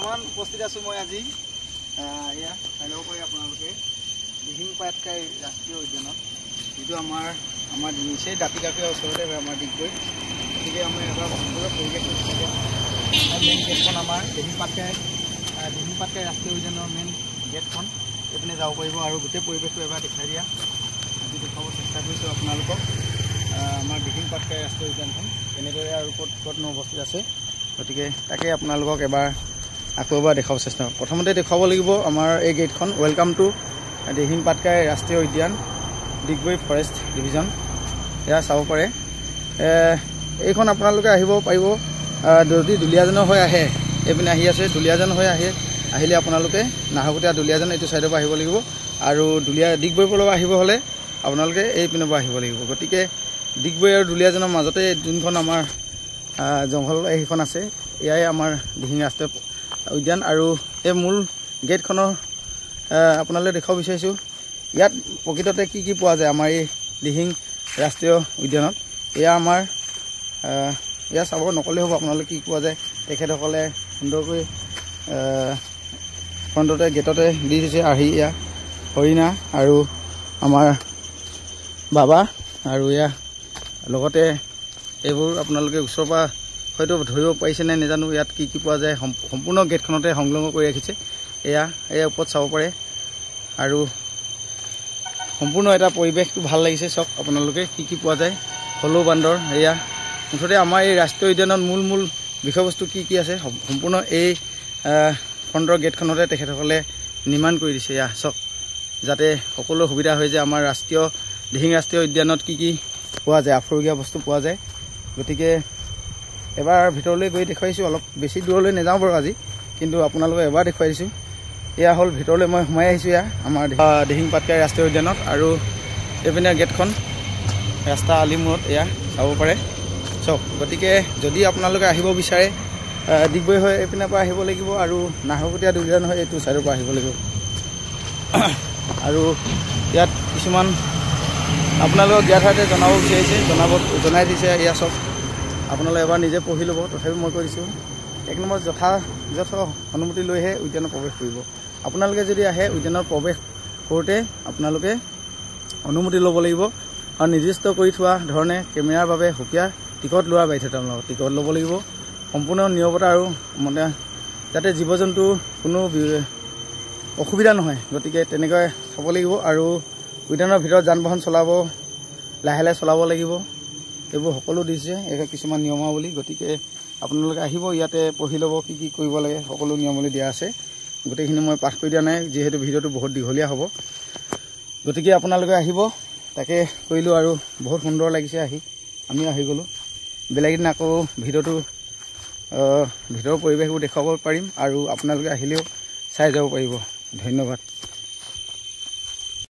বৰ্তমান উপস্থিত আছো মই আজি এয়া চাই ল'ব পাৰি আপোনালোকে দিহিং পাটকাই ৰাষ্ট্ৰীয় উদ্যানত যিটো আমাৰ নিচেই দাঁতিকাষৰীয়া ওচৰতে আমাৰ ডিগবৈ গতিকে আমাৰ এবাৰ সুন্দৰ পৰিৱেশ মেইন গেটখন আমাৰ দিহিং পাটকাই ৰাষ্ট্ৰীয় উদ্যানৰ মেইন গেটখন এইপিনে যাব পাৰিব আৰু গোটেই পৰিৱেশটো এবাৰ দেখাই দিয়া আজি দেখাব চেষ্টা কৰিছোঁ আপোনালোকক আমাৰ দিহিং পাটকাই ৰাষ্ট্ৰীয় উদ্যানখন কেনেদৰে আৰু ক'ত অৱস্থিত আছে গতিকে তাকে আপোনালোকক এবাৰ আকৌ এবাৰ দেখাব চেষ্টা কৰিম প্ৰথমতে দেখাব লাগিব আমাৰ এই গেটখন ৱেলকাম টু দিহিং পাটকাই ৰাষ্ট্ৰীয় উদ্যান ডিগবৈ ফৰেষ্ট ডিভিজন এয়া চাব পাৰে এইখন আপোনালোকে আহিব পাৰিব যদি দুলীয়াজানৰ হৈ আহে এইপিনে আহি আছে দুলীয়াজান হৈ আহিলে আপোনালোকে নাহৰকটীয়া দুলীয়াজান এইটো ছাইডৰ পৰা আহিব লাগিব আৰু ডিগবৈৰ পৰা আহিব হ'লে আপোনালোকে এইপিনৰ পৰা আহিব লাগিব গতিকে ডিগবৈ আৰু দুলীয়াজানৰ মাজতে যোনখন আমাৰ জংঘল এইখন আছে এয়াই আমাৰ দিহিং ৰাষ্ট্ৰীয় উদ্যান আৰু এই মূল গেটখনৰ আপোনালোকে দেখাব বিচাৰিছোঁ ইয়াত প্ৰকৃততে কি পোৱা যায় আমাৰ এই দিহিং ৰাষ্ট্ৰীয় উদ্যানত এয়া আমাৰ এয়া চাব নক'লেই হ'ব আপোনালোকে কি পোৱা যায় তেখেতসকলে সুন্দৰকৈ ফ্ৰণ্টতে গেটতে দি দিছে আহি এয়া হৰিণা আৰু আমাৰ বাবা আৰু এয়া লগতে এইবোৰ আপোনালোকে ওচৰৰ পৰা হয়তো ধৰিব পাৰিছে নে নাজানো ইয়াত কি পোৱা যায় সম্পূৰ্ণ গেটখনতে সংলগ্ন কৰি ৰাখিছে এয়া ওপৰত চাব পাৰে আৰু সম্পূৰ্ণ এটা পৰিৱেশটো ভাল লাগিছে চাওক আপোনালোকে কি পোৱা যায় হলৌ বান্দৰ এয়া মুঠতে আমাৰ এই ৰাষ্ট্ৰীয় উদ্যানত মূল বিষয়বস্তু কি আছে সম্পূৰ্ণ এই ফ্ৰণ্টৰ গেটখনতে তেখেতসকলে নিৰ্মাণ কৰি দিছে এয়া চাওক যাতে সকলো সুবিধা হয় যে আমাৰ দিহিং ৰাষ্ট্ৰীয় উদ্যানত কি পোৱা যায় আপুৰুগীয়া বস্তু পোৱা যায় গতিকে এবাৰ ভিতৰলৈ গৈ দেখুৱাইছোঁ অলপ বেছি দূৰলৈ নাযাওঁ বাৰু আজি কিন্তু আপোনালোকক এবাৰ দেখুৱাই দিছোঁ এয়া হ'ল ভিতৰলৈ মই সোমাই আহিছোঁ এয়া আমাৰ দিহিং পাটকাই ৰাষ্ট্ৰীয় উদ্যানত আৰু এইপিনে গেটখন ৰাস্তা আলিমূৰত এয়া চাব পাৰে চাওক গতিকে যদি আপোনালোকে আহিব বিচাৰে ডিগবৈ হৈ এইপিনৰ পৰা আহিব লাগিব আৰু নাহৰকটীয়া দুলীয়াজান হৈ এইটো ছাইডৰ পৰা আহিব লাগিব আৰু ইয়াত কিছুমান আপোনালোকক জ্ঞাত ঠাইতে জনাব বিচাৰিছে জনাই দিছে এয়া চব আপোনালোকে এবাৰ নিজে পঢ়ি ল'ব তথাপি মই কৈ দিছোঁ 1 নম্বৰ যথাযথ অনুমতি লৈহে উদ্যানত প্ৰৱেশ কৰিব আপোনালোকে যদি আহে উদ্যানত প্ৰৱেশ কৰোঁতে আপোনালোকে অনুমতি ল'ব লাগিব আৰু নিৰ্দিষ্ট কৰি থোৱা ধৰণে কেমেৰাৰ বাবে সুকীয়া টিকট লোৱাৰ বাধ্যতামূলক টিকট ল'ব লাগিব সম্পূৰ্ণ নিৰাপত্তা আৰু মানে যাতে জীৱ জন্তু কোনো অসুবিধা নহয় গতিকে তেনেকৈ চাব লাগিব আৰু উদ্যানৰ ভিতৰত যান বাহন চলাব লাহে চলাব লাগিব এইবোৰ সকলো দিছে কিছুমান নিয়মাৱলী গতিকে আপোনালোকে আহিব ইয়াতে পঢ়ি ল'ব কি কৰিব লাগে সকলো নিয়মাৱলী দিয়া আছে গোটেইখিনি মই পাঠ কৰি দিয়া নাই যিহেতু ভিডিঅ'টো বহুত দীঘলীয়া হ'ব গতিকে আপোনালোকে আহিব তাকে কৰিলোঁ আৰু বহুত সুন্দৰ লাগিছে আমিও আহি গ'লোঁ বেলেগ দিন আকৌ ভিডিঅ'টো ভিতৰৰ পৰিৱেশবোৰ দেখুৱাব পাৰিম আৰু আপোনালোকে আহিলেও চাই যাব পাৰিব ধন্যবাদ।